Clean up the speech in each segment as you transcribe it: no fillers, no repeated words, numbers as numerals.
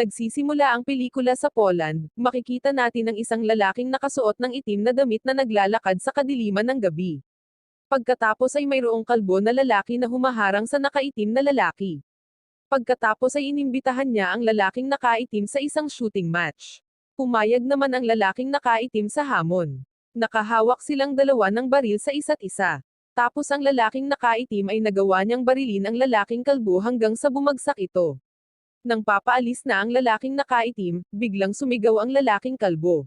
Nagsisimula ang pelikula sa Poland, makikita natin ang isang lalaking nakasuot ng itim na damit na naglalakad sa kadiliman ng gabi. Pagkatapos ay mayroong kalbo na lalaki na humaharang sa nakaitim na lalaki. Pagkatapos ay inimbitahan niya ang lalaking nakaitim sa isang shooting match. Pumayag naman ang lalaking nakaitim sa hamon. Nakahawak silang dalawa ng baril sa isa't isa. Tapos ang lalaking nakaitim ay nagawa niyang barilin ang lalaking kalbo hanggang sa bumagsak ito. Nang papaalis na ang lalaking nakaitim, biglang sumigaw ang lalaking kalbo.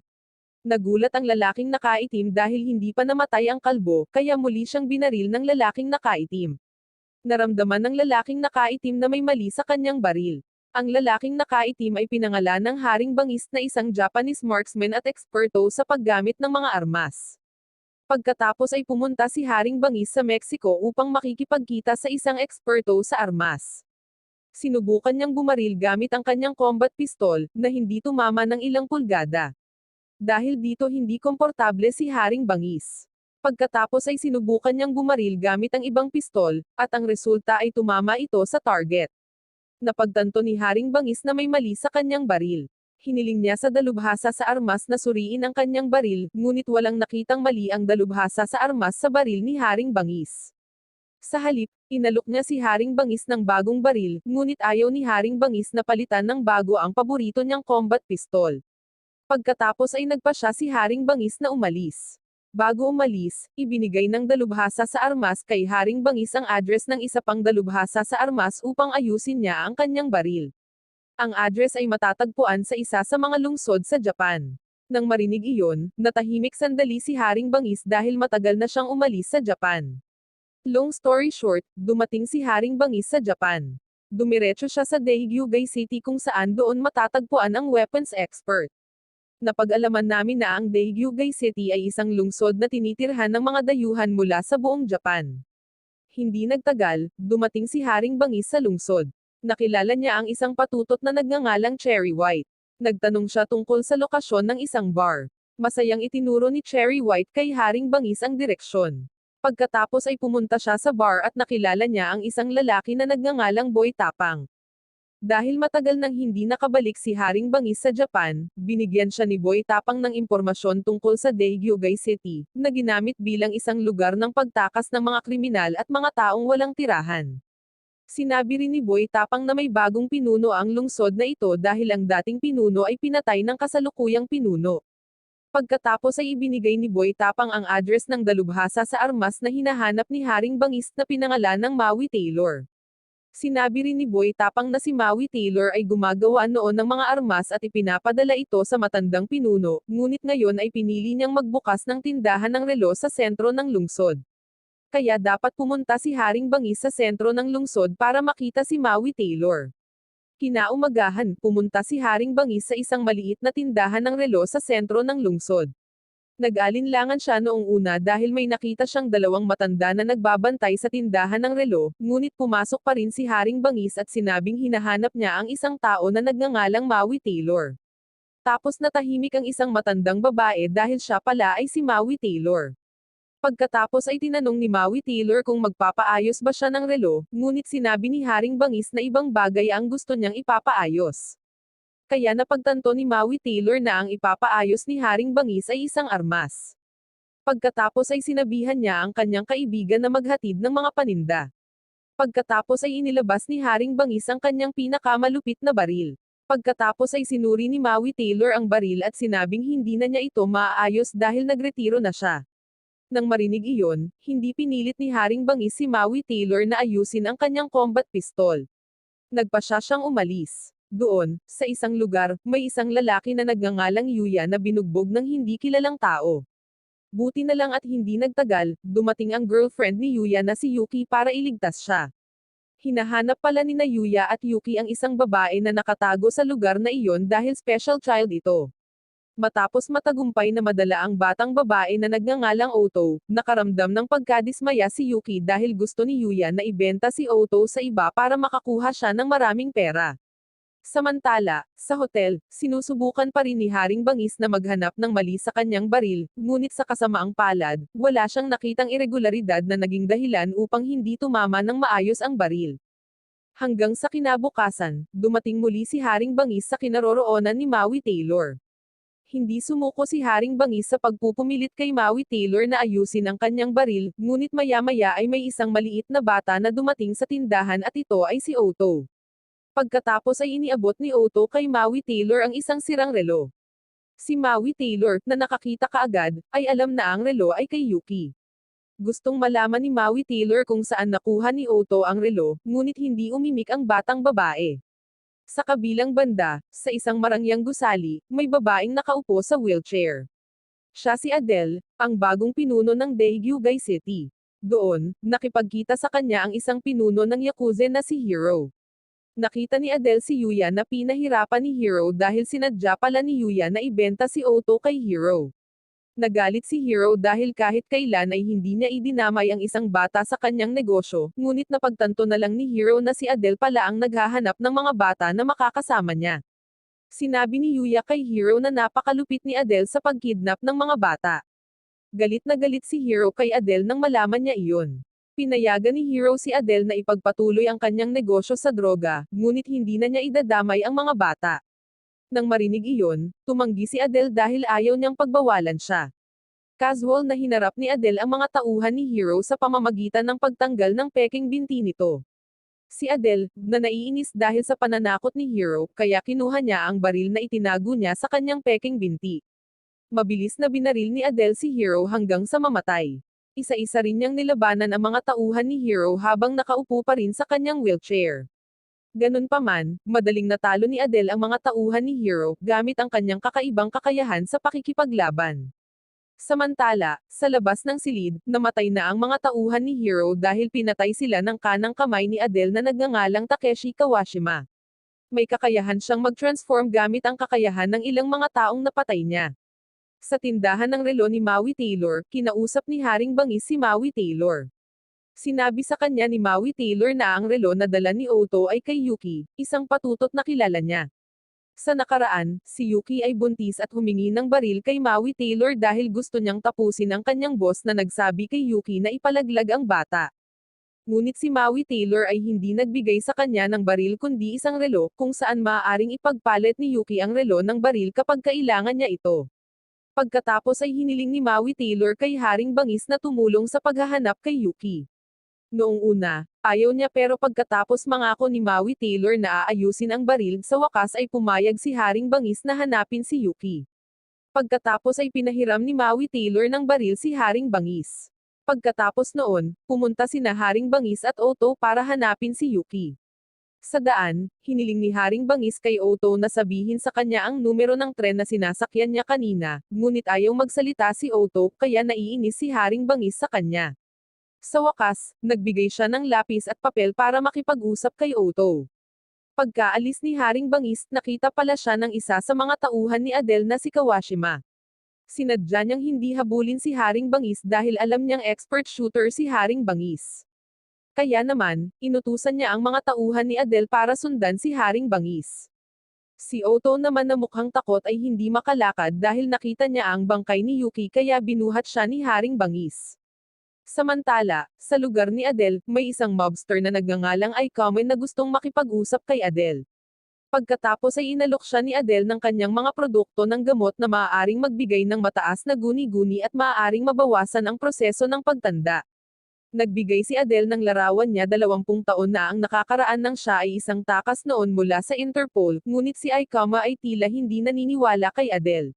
Nagulat ang lalaking nakaitim dahil hindi pa namatay ang kalbo, kaya muli siyang binaril ng lalaking nakaitim. Naramdaman ng lalaking nakaitim na may mali sa kanyang baril. Ang lalaking nakaitim ay pinangalan ng Haring Bangis na isang Japanese marksman at eksperto sa paggamit ng mga armas. Pagkatapos ay pumunta si Haring Bangis sa Mexico upang makikipagkita sa isang eksperto sa armas. Sinubukan niyang bumaril gamit ang kanyang combat pistol, na hindi tumama ng ilang pulgada. Dahil dito hindi komportable si Haring Bangis. Pagkatapos ay sinubukan niyang bumaril gamit ang ibang pistol, at ang resulta ay tumama ito sa target. Napagtanto ni Haring Bangis na may mali sa kanyang baril. Hiniling niya sa dalubhasa sa armas na suriin ang kanyang baril, ngunit walang nakitang mali ang dalubhasa sa armas sa baril ni Haring Bangis. Sa halip, inalok niya si Haring Bangis ng bagong baril, ngunit ayaw ni Haring Bangis na palitan ng bago ang paborito niyang combat pistol. Pagkatapos ay nagpa siya si Haring Bangis na umalis. Bago umalis, ibinigay ng dalubhasa sa armas kay Haring Bangis ang address ng isa pang dalubhasa sa armas upang ayusin niya ang kanyang baril. Ang address ay matatagpuan sa isa sa mga lungsod sa Japan. Nang marinig iyon, natahimik sandali si Haring Bangis dahil matagal na siyang umalis sa Japan. Long story short, dumating si Haring Bangis sa Japan. Dumiretso siya sa Daegugai City kung saan doon matatagpuan ang weapons expert. Napag-alaman namin na ang Daegugai City ay isang lungsod na tinitirhan ng mga dayuhan mula sa buong Japan. Hindi nagtagal, dumating si Haring Bangis sa lungsod. Nakilala niya ang isang patutot na nagngangalang Cherry White. Nagtanong siya tungkol sa lokasyon ng isang bar. Masayang itinuro ni Cherry White kay Haring Bangis ang direksyon. Pagkatapos ay pumunta siya sa bar at nakilala niya ang isang lalaki na nagngangalang Boy Tapang. Dahil matagal nang hindi nakabalik si Haring Bangis sa Japan, binigyan siya ni Boy Tapang ng impormasyon tungkol sa Daegugai City, na ginamit bilang isang lugar ng pagtakas ng mga kriminal at mga taong walang tirahan. Sinabi rin ni Boy Tapang na may bagong pinuno ang lungsod na ito dahil ang dating pinuno ay pinatay ng kasalukuyang pinuno. Pagkatapos ay ibinigay ni Boy Tapang ang address ng dalubhasa sa armas na hinahanap ni Haring Bangis na pinangalan ng Maui Taylor. Sinabi rin ni Boy Tapang na si Maui Taylor ay gumagawa noon ng mga armas at ipinapadala ito sa matandang pinuno, ngunit ngayon ay pinili niyang magbukas ng tindahan ng relo sa sentro ng lungsod. Kaya dapat pumunta si Haring Bangis sa sentro ng lungsod para makita si Maui Taylor. Kinaumagahan, pumunta si Haring Bangis sa isang maliit na tindahan ng relo sa sentro ng lungsod. Nag-alinlangan siya noong una dahil may nakita siyang dalawang matanda na nagbabantay sa tindahan ng relo, ngunit pumasok pa rin si Haring Bangis at sinabing hinahanap niya ang isang tao na nagngangalang Maui Taylor. Tapos natahimik ang isang matandang babae dahil siya pala ay si Maui Taylor. Pagkatapos ay tinanong ni Maui Taylor kung magpapaayos ba siya ng relo, ngunit sinabi ni Haring Bangis na ibang bagay ang gusto niyang ipapaayos. Kaya napagtanto ni Maui Taylor na ang ipapaayos ni Haring Bangis ay isang armas. Pagkatapos ay sinabihan niya ang kanyang kaibigan na maghatid ng mga paninda. Pagkatapos ay inilabas ni Haring Bangis ang kanyang pinakamalupit na baril. Pagkatapos ay sinuri ni Maui Taylor ang baril at sinabing hindi na niya ito maaayos dahil nagretiro na siya. Nang marinig iyon, hindi pinilit ni Haring Bangis si Maui Taylor na ayusin ang kanyang combat pistol. Nagpa siya siyang umalis. Doon, sa isang lugar, may isang lalaki na nagngangalang Yuya na binugbog ng hindi kilalang tao. Buti na lang at hindi nagtagal, dumating ang girlfriend ni Yuya na si Yuki para iligtas siya. Hinahanap pala ni na Yuya at Yuki ang isang babae na nakatago sa lugar na iyon dahil special child ito. Matapos matagumpay na madala ang batang babae na nagngangalang Oto, nakaramdam ng pagkadismaya si Yuki dahil gusto ni Yuya na ibenta si Oto sa iba para makakuha siya ng maraming pera. Samantala, sa hotel, sinusubukan pa rin ni Haring Bangis na maghanap ng mali sa kanyang baril, ngunit sa kasamaang palad, wala siyang nakitang irregularidad na naging dahilan upang hindi tumama ng maayos ang baril. Hanggang sa kinabukasan, dumating muli si Haring Bangis sa kinaroroonan ni Maui Taylor. Hindi sumuko si Haring Bangis sa pagpupumilit kay Maui Taylor na ayusin ang kanyang baril, ngunit maya-maya ay may isang maliit na bata na dumating sa tindahan at ito ay si Otto. Pagkatapos ay iniabot ni Otto kay Maui Taylor ang isang sirang relo. Si Maui Taylor, na nakakita kaagad, ay alam na ang relo ay kay Yuki. Gustong malaman ni Maui Taylor kung saan nakuha ni Otto ang relo, ngunit hindi umimik ang batang babae. Sa kabilang banda, sa isang marangyang gusali, may babaeng nakaupo sa wheelchair. Siya si Adele, ang bagong pinuno ng Daegugai City. Doon, nakipagkita sa kanya ang isang pinuno ng Yakuza na si Hiro. Nakita ni Adele si Yuya na pinahirapan ni Hiro dahil sinadya pala ni Yuya na ibenta si Otto kay Hiro. Nagalit si Hiro dahil kahit kailan ay hindi niya idinamay ang isang bata sa kanyang negosyo, ngunit napagtanto na lang ni Hiro na si Adele pala ang naghahanap ng mga bata na makakasama niya. Sinabi ni Yuya kay Hiro na napakalupit ni Adele sa pagkidnap ng mga bata. Galit na galit si Hiro kay Adele nang malaman niya iyon. Pinayagan ni Hiro si Adele na ipagpatuloy ang kanyang negosyo sa droga, ngunit hindi na niya idadamay ang mga bata. Nang marinig iyon, tumanggi si Adele dahil ayaw niyang pagbawalan siya. Casual na hinarap ni Adele ang mga tauhan ni Hiro sa pamamagitan ng pagtanggal ng peking binti nito. Si Adele, na naiinis dahil sa pananakot ni Hiro, kaya kinuha niya ang baril na itinago niya sa kanyang peking binti. Mabilis na binaril ni Adele si Hiro hanggang sa mamatay. Isa-isa rin niyang nilabanan ang mga tauhan ni Hiro habang nakaupo pa rin sa kanyang wheelchair. Ganun pa man, madaling natalo ni Adele ang mga tauhan ni Hiro, gamit ang kanyang kakaibang kakayahan sa pakikipaglaban. Samantala, sa labas ng silid, namatay na ang mga tauhan ni Hiro dahil pinatay sila ng kanang kamay ni Adele na nagngangalang Takeshi Kawashima. May kakayahan siyang mag-transform gamit ang kakayahan ng ilang mga taong napatay niya. Sa tindahan ng relo ni Maui Taylor, kinausap ni Haring Bangis si Maui Taylor. Sinabi sa kanya ni Maui Taylor na ang relo na dala ni Otto ay kay Yuki, isang patutot na kilala niya. Sa nakaraan, si Yuki ay buntis at humingi ng baril kay Maui Taylor dahil gusto niyang tapusin ang kanyang boss na nagsabi kay Yuki na ipalaglag ang bata. Ngunit si Maui Taylor ay hindi nagbigay sa kanya ng baril kundi isang relo, kung saan maaaring ipagpalit ni Yuki ang relo ng baril kapag kailangan niya ito. Pagkatapos ay hiniling ni Maui Taylor kay Haring Bangis na tumulong sa paghahanap kay Yuki. Noong una, ayaw niya pero pagkatapos mangako ni Maui Taylor na aayusin ang baril, sa wakas ay pumayag si Haring Bangis na hanapin si Yuki. Pagkatapos ay pinahiram ni Maui Taylor ng baril si Haring Bangis. Pagkatapos noon, pumunta sina Haring Bangis at Otto para hanapin si Yuki. Sa daan, hiniling ni Haring Bangis kay Otto na sabihin sa kanya ang numero ng tren na sinasakyan niya kanina, ngunit ayaw magsalita si Otto, kaya naiinis si Haring Bangis sa kanya. Sa wakas, nagbigay siya ng lapis at papel para makipag-usap kay Otto. Pagkaalis ni Haring Bangis, nakita pala siya ng isa sa mga tauhan ni Adele na si Kawashima. Sinadya niyang hindi habulin si Haring Bangis dahil alam niyang expert shooter si Haring Bangis. Kaya naman, inutusan niya ang mga tauhan ni Adele para sundan si Haring Bangis. Si Otto naman na mukhang takot ay hindi makalakad dahil nakita niya ang bangkay ni Yuki kaya binuhat siya ni Haring Bangis. Samantala, sa lugar ni Adele, may isang mobster na nagngangalang Ikomen na gustong makipag-usap kay Adele. Pagkatapos ay inalok siya ni Adele ng kanyang mga produkto ng gamot na maaaring magbigay ng mataas na guni-guni at maaaring mabawasan ang proseso ng pagtanda. Nagbigay si Adele ng larawan niya 20 taon na ang nakakaraan nang siya ay isang takas noon mula sa Interpol, ngunit si Ikoma ay tila hindi naniniwala kay Adele.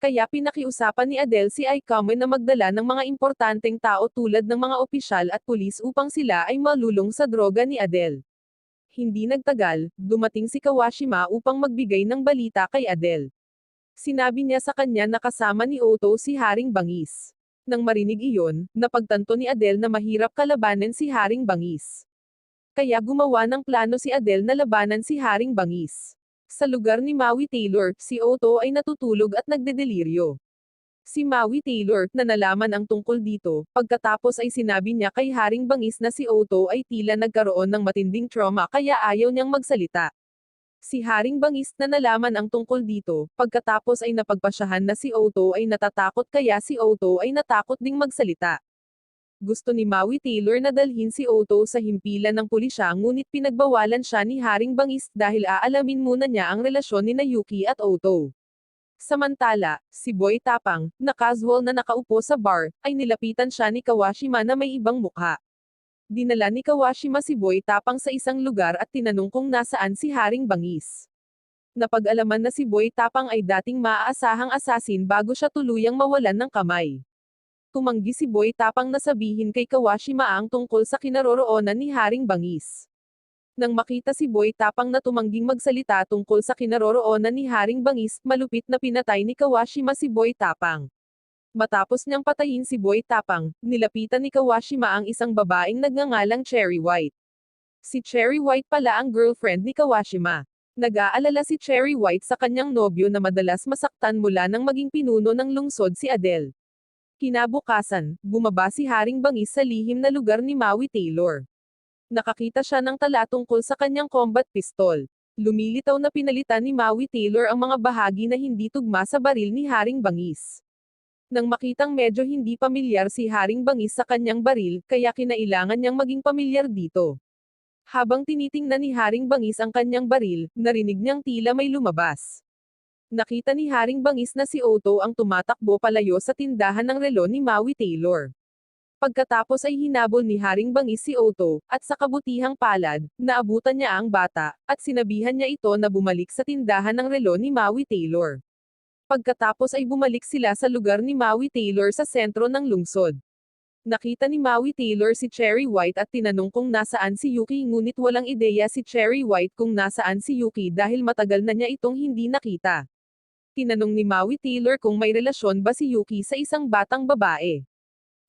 Kaya pinakiusapan ni Adele si Ikoma na magdala ng mga importanteng tao tulad ng mga opisyal at pulis upang sila ay malulong sa droga ni Adele. Hindi nagtagal, dumating si Kawashima upang magbigay ng balita kay Adele. Sinabi niya sa kanya na kasama ni Otto si Haring Bangis. Nang marinig iyon, napagtanto ni Adele na mahirap kalabanin si Haring Bangis. Kaya gumawa ng plano si Adele na labanan si Haring Bangis. Sa lugar ni Maui Taylor, si Otto ay natutulog at nagdedeliryo. Si Maui Taylor, na nalaman ang tungkol dito, pagkatapos ay sinabi niya kay Haring Bangis na si Otto ay tila nagkaroon ng matinding trauma kaya ayaw niyang magsalita. Si Haring Bangis na nalaman ang tungkol dito, pagkatapos ay napagpasyahan na si Otto ay natatakot kaya si Otto ay natakot ding magsalita. Gusto ni Maui Taylor na dalhin si Otto sa himpilan ng pulisya ngunit pinagbawalan siya ni Haring Bangis dahil aalamin muna niya ang relasyon ni Yuki at Otto. Samantala, si Boy Tapang, na casual na nakaupo sa bar, ay nilapitan siya ni Kawashima na may ibang mukha. Dinala ni Kawashima si Boy Tapang sa isang lugar at tinanong kung nasaan si Haring Bangis. Napag-alaman na si Boy Tapang ay dating maaasahang asasin bago siya tuluyang mawalan ng kamay. Tumanggi si Boy Tapang na sabihin kay Kawashima ang tungkol sa kinaroroonan ni Haring Bangis. Nang makita si Boy Tapang na tumangging magsalita tungkol sa kinaroroonan ni Haring Bangis, malupit na pinatay ni Kawashima si Boy Tapang. Matapos niyang patayin si Boy Tapang, nilapitan ni Kawashima ang isang babaeng nagngangalang Cherry White. Si Cherry White pala ang girlfriend ni Kawashima. Nag-aalala si Cherry White sa kanyang nobyo na madalas masaktan mula nang maging pinuno ng lungsod si Adele. Kinabukasan, bumaba si Haring Bangis sa lihim na lugar ni Maui Taylor. Nakakita siya ng tala tungkol sa kanyang combat pistol. Lumilitaw na pinalitan ni Maui Taylor ang mga bahagi na hindi tugma sa baril ni Haring Bangis. Nang makitang medyo hindi pamilyar si Haring Bangis sa kanyang baril, kaya kinailangan niyang maging pamilyar dito. Habang tinitingnan ni Haring Bangis ang kanyang baril, narinig niyang tila may lumabas. Nakita ni Haring Bangis na si Otto ang tumatakbo palayo sa tindahan ng relo ni Maui Taylor. Pagkatapos ay hinabol ni Haring Bangis si Otto, at sa kabutihang palad, naabutan niya ang bata, at sinabihan niya ito na bumalik sa tindahan ng relo ni Maui Taylor. Pagkatapos ay bumalik sila sa lugar ni Maui Taylor sa sentro ng lungsod. Nakita ni Maui Taylor si Cherry White at tinanong kung nasaan si Yuki ngunit walang ideya si Cherry White kung nasaan si Yuki dahil matagal na niya itong hindi nakita. Tinanong ni Maui Taylor kung may relasyon ba si Yuki sa isang batang babae.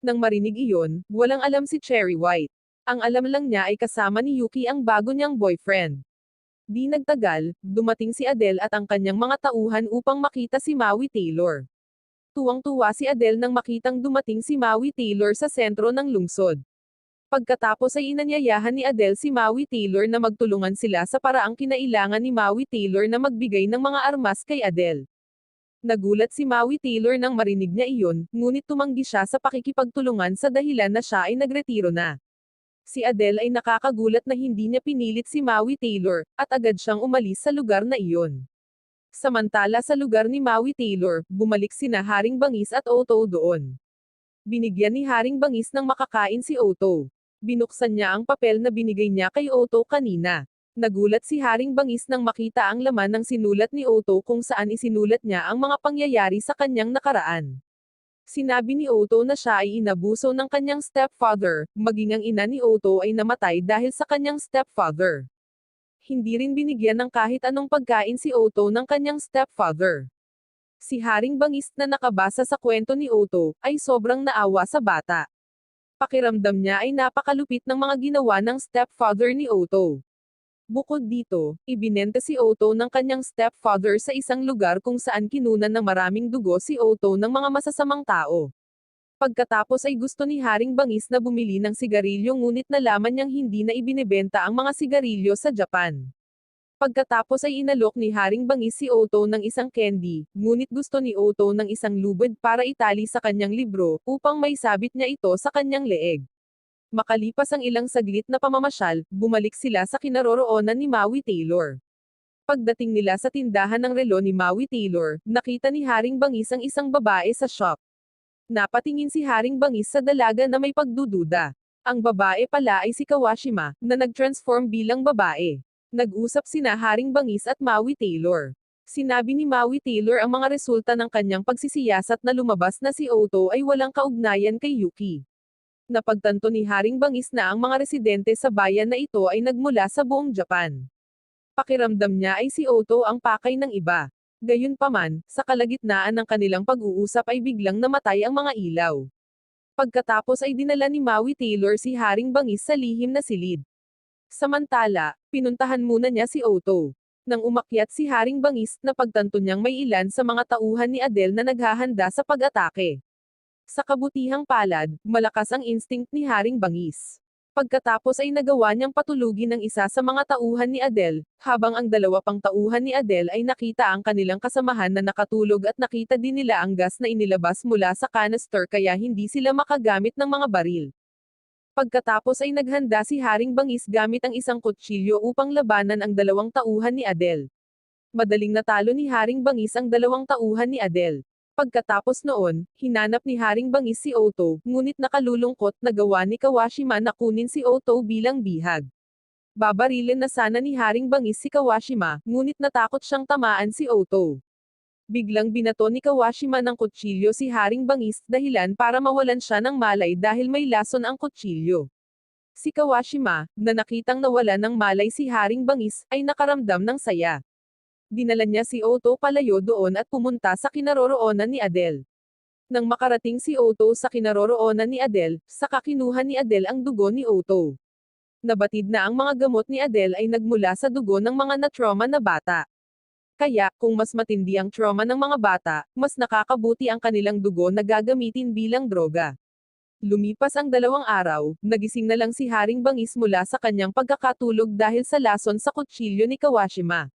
Nang marinig iyon, walang alam si Cherry White. Ang alam lang niya ay kasama ni Yuki ang bago niyang boyfriend. Di nagtagal, dumating si Adele at ang kanyang mga tauhan upang makita si Maui Taylor. Tuwang-tuwa si Adele nang makitang dumating si Maui Taylor sa sentro ng lungsod. Pagkatapos ay inanyayahan ni Adele si Maui Taylor na magtulungan sila sa paraang kinailangan ni Maui Taylor na magbigay ng mga armas kay Adele. Nagulat si Maui Taylor nang marinig niya iyon, ngunit tumanggi siya sa pakikipagtulungan sa dahilan na siya ay nagretiro na. Si Adele ay nakakagulat na hindi niya pinilit si Maui Taylor, at agad siyang umalis sa lugar na iyon. Samantala sa lugar ni Maui Taylor, bumalik sina Haring Bangis at Otto doon. Binigyan ni Haring Bangis ng makakain si Otto. Binuksan niya ang papel na binigay niya kay Otto kanina. Nagulat si Haring Bangis nang makita ang laman ng sinulat ni Otto kung saan isinulat niya ang mga pangyayari sa kanyang nakaraan. Sinabi ni Otto na siya ay inabuso ng kanyang stepfather, maging ang ina ni Otto ay namatay dahil sa kanyang stepfather. Hindi rin binigyan ng kahit anong pagkain si Otto ng kanyang stepfather. Si Haring Bangis na nakabasa sa kwento ni Otto, ay sobrang naawa sa bata. Pakiramdam niya ay napakalupit ng mga ginawa ng stepfather ni Otto. Bukod dito, ibinenta si Otto ng kanyang stepfather sa isang lugar kung saan kinunan ng maraming dugo si Otto ng mga masasamang tao. Pagkatapos ay gusto ni Haring Bangis na bumili ng sigarilyo ngunit nalaman niyang hindi na ibinebenta ang mga sigarilyo sa Japan. Pagkatapos ay inalok ni Haring Bangis si Otto ng isang candy, ngunit gusto ni Otto ng isang lubid para itali sa kanyang libro, upang may sabit niya ito sa kanyang leeg. Makalipas ang ilang saglit na pamamasyal, bumalik sila sa kinaroroonan ni Maui Taylor. Pagdating nila sa tindahan ng relo ni Maui Taylor, nakita ni Haring Bangis ang isang babae sa shop. Napatingin si Haring Bangis sa dalaga na may pagdududa. Ang babae pala ay si Kawashima, na nag-transform bilang babae. Nag-usap sina Haring Bangis at Maui Taylor. Sinabi ni Maui Taylor ang mga resulta ng kanyang pagsisiyasat na lumabas na si Otto ay walang kaugnayan kay Yuki. Napagtanto ni Haring Bangis na ang mga residente sa bayan na ito ay nagmula sa buong Japan. Pakiramdam niya ay si Otto ang pakay ng iba. Gayunpaman, sa kalagitnaan ng kanilang pag-uusap ay biglang namatay ang mga ilaw. Pagkatapos ay dinala ni Maui Taylor si Haring Bangis sa lihim na silid. Samantala, pinuntahan muna niya si Otto. Nang umakyat si Haring Bangis, napagtanto niyang may ilan sa mga tauhan ni Adele na naghahanda sa pag-atake. Sa kabutihang palad, malakas ang instinct ni Haring Bangis. Pagkatapos ay nagawa niyang patulugin ang isa sa mga tauhan ni Adele, habang ang dalawa pang tauhan ni Adele ay nakita ang kanilang kasamahan na nakatulog at nakita din nila ang gas na inilabas mula sa canister kaya hindi sila makagamit ng mga baril. Pagkatapos ay naghanda si Haring Bangis gamit ang isang kutsilyo upang labanan ang dalawang tauhan ni Adele. Madaling natalo ni Haring Bangis ang dalawang tauhan ni Adele. Pagkatapos noon, hinanap ni Haring Bangis si Otto, ngunit nakalulungkot na gawa ni Kawashima na kunin si Otto bilang bihag. Babarilin na sana ni Haring Bangis si Kawashima, ngunit natakot siyang tamaan si Otto. Biglang binato ni Kawashima ng kutsilyo si Haring Bangis, dahilan para mawalan siya ng malay dahil may lason ang kutsilyo. Si Kawashima, na nakitang nawalan ng malay si Haring Bangis, ay nakaramdam ng saya. Dinala niya si Otto palayo doon at pumunta sa kinaroroonan ni Adele. Nang makarating si Otto sa kinaroroonan ni Adele, saka kinuha ni Adele ang dugo ni Otto. Nabatid na ang mga gamot ni Adele ay nagmula sa dugo ng mga na-trauma na bata. Kaya, kung mas matindi ang trauma ng mga bata, mas nakakabuti ang kanilang dugo na gagamitin bilang droga. Lumipas ang 2 araw, nagising na lang si Haring Bangis mula sa kanyang pagkakatulog dahil sa lason sa kutsilyo ni Kawashima.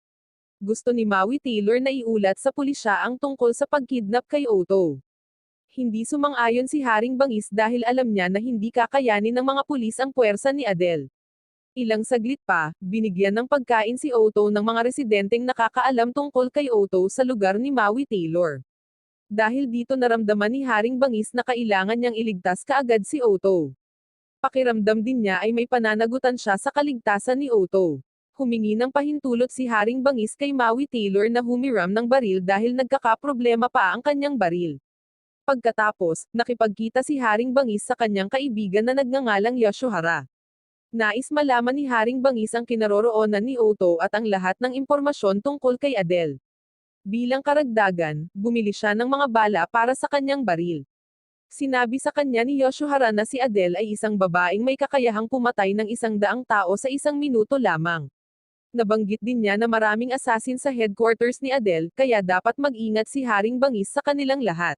Gusto ni Maui Taylor na iulat sa pulisya ang tungkol sa pagkidnap kay Otto. Hindi sumang-ayon si Haring Bangis dahil alam niya na hindi kakayanin ng mga pulis ang puwersa ni Adele. Ilang saglit pa, binigyan ng pagkain si Otto ng mga residenteng nakakaalam tungkol kay Otto sa lugar ni Maui Taylor. Dahil dito naramdaman ni Haring Bangis na kailangan niyang iligtas kaagad si Otto. Pakiramdam din niya ay may pananagutan siya sa kaligtasan ni Otto. Humingi ng pahintulot si Haring Bangis kay Maui Taylor na humiram ng baril dahil nagkakaproblema pa ang kanyang baril. Pagkatapos, nakipagkita si Haring Bangis sa kanyang kaibigan na nagngangalang Yoshohara. Nais malaman ni Haring Bangis ang kinaroroonan ni Otto at ang lahat ng impormasyon tungkol kay Adele. Bilang karagdagan, bumili siya ng mga bala para sa kanyang baril. Sinabi sa kanya ni Yoshohara na si Adele ay isang babaeng may kakayahang pumatay ng 100 tao sa 1 minuto lamang. Nabanggit din niya na maraming assassin sa headquarters ni Adele, kaya dapat mag-ingat si Haring Bangis sa kanilang lahat.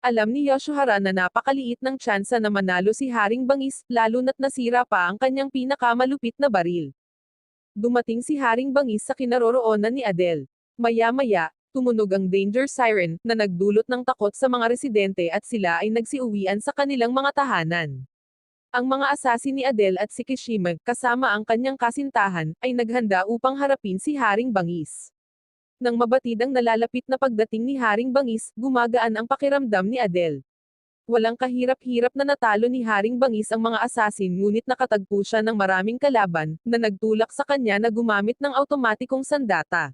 Alam ni Yoshohara na napakaliit ng tsansa na manalo si Haring Bangis, lalo na't nasira pa ang kanyang pinakamalupit na baril. Dumating si Haring Bangis sa kinaroroonan ni Adele. Maya-maya, tumunog ang danger siren, na nagdulot ng takot sa mga residente at sila ay nagsiuwian sa kanilang mga tahanan. Ang mga assassin ni Adele at si Kishima, kasama ang kanyang kasintahan, ay naghanda upang harapin si Haring Bangis. Nang mabatid ang nalalapit na pagdating ni Haring Bangis, gumagaan ang pakiramdam ni Adele. Walang kahirap-hirap na natalo ni Haring Bangis ang mga assassin ngunit nakatagpo siya ng maraming kalaban, na nagtulak sa kanya na gumamit ng automatikong sandata.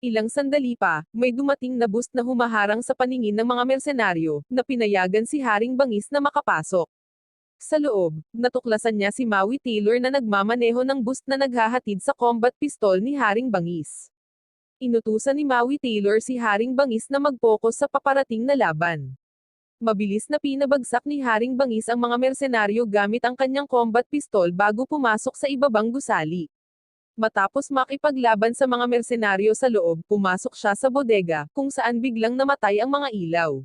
Ilang sandali pa, may dumating na bus na humaharang sa paningin ng mga mersenaryo, na pinayagan si Haring Bangis na makapasok. Sa loob, natuklasan niya si Maui Taylor na nagmamaneho ng bus na naghahatid sa combat pistol ni Haring Bangis. Inutusan ni Maui Taylor si Haring Bangis na mag-focus sa paparating na laban. Mabilis na pinabagsak ni Haring Bangis ang mga mersenaryo gamit ang kanyang combat pistol bago pumasok sa ibabang gusali. Matapos makipaglaban sa mga mersenaryo sa loob, pumasok siya sa bodega, kung saan biglang namatay ang mga ilaw.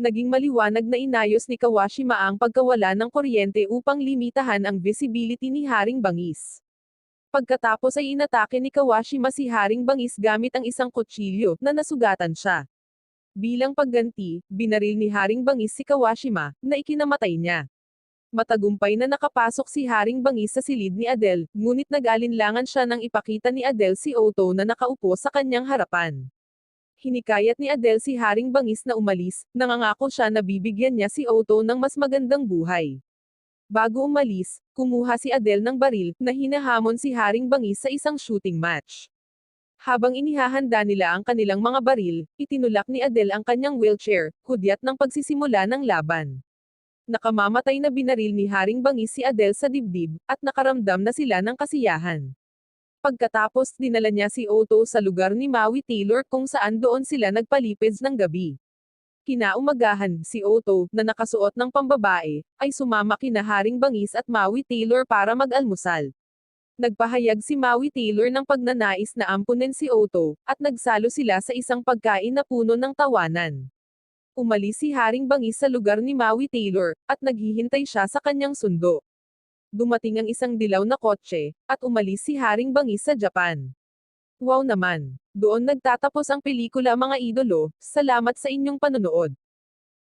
Naging maliwanag na inayos ni Kawashima ang pagkawala ng kuryente upang limitahan ang visibility ni Haring Bangis. Pagkatapos ay inatake ni Kawashima si Haring Bangis gamit ang isang kutsilyo, na nasugatan siya. Bilang pagganti, binaril ni Haring Bangis si Kawashima, na ikinamatay niya. Matagumpay na nakapasok si Haring Bangis sa silid ni Adele, ngunit nag-alinlangan siya nang ipakita ni Adele si Otto na nakaupo sa kanyang harapan. Hinikayat ni Adele si Haring Bangis na umalis, nangangako siya na bibigyan niya si Otto ng mas magandang buhay. Bago umalis, kumuha si Adele ng baril, na hinahamon si Haring Bangis sa isang shooting match. Habang inihahanda nila ang kanilang mga baril, itinulak ni Adele ang kanyang wheelchair, hudyat ng pagsisimula ng laban. Nakamamatay na binaril ni Haring Bangis si Adele sa dibdib, at nakaramdam na sila ng kasiyahan. Pagkatapos, dinala niya si Otto sa lugar ni Maui Taylor kung saan doon sila nagpalipeds ng gabi. Kinaumagahan, si Otto, na nakasuot ng pambabae, ay sumama kina Haring Bangis at Maui Taylor para mag-almusal. Nagpahayag si Maui Taylor ng pagnanais na ampunin si Otto, at nagsalo sila sa isang pagkain na puno ng tawanan. Umalis si Haring Bangis sa lugar ni Maui Taylor, at naghihintay siya sa kanyang sundo. Dumating ang isang dilaw na kotse, at umalis si Haring Bangis sa Japan. Wow naman! Doon nagtatapos ang pelikula mga idolo, salamat sa inyong panonood.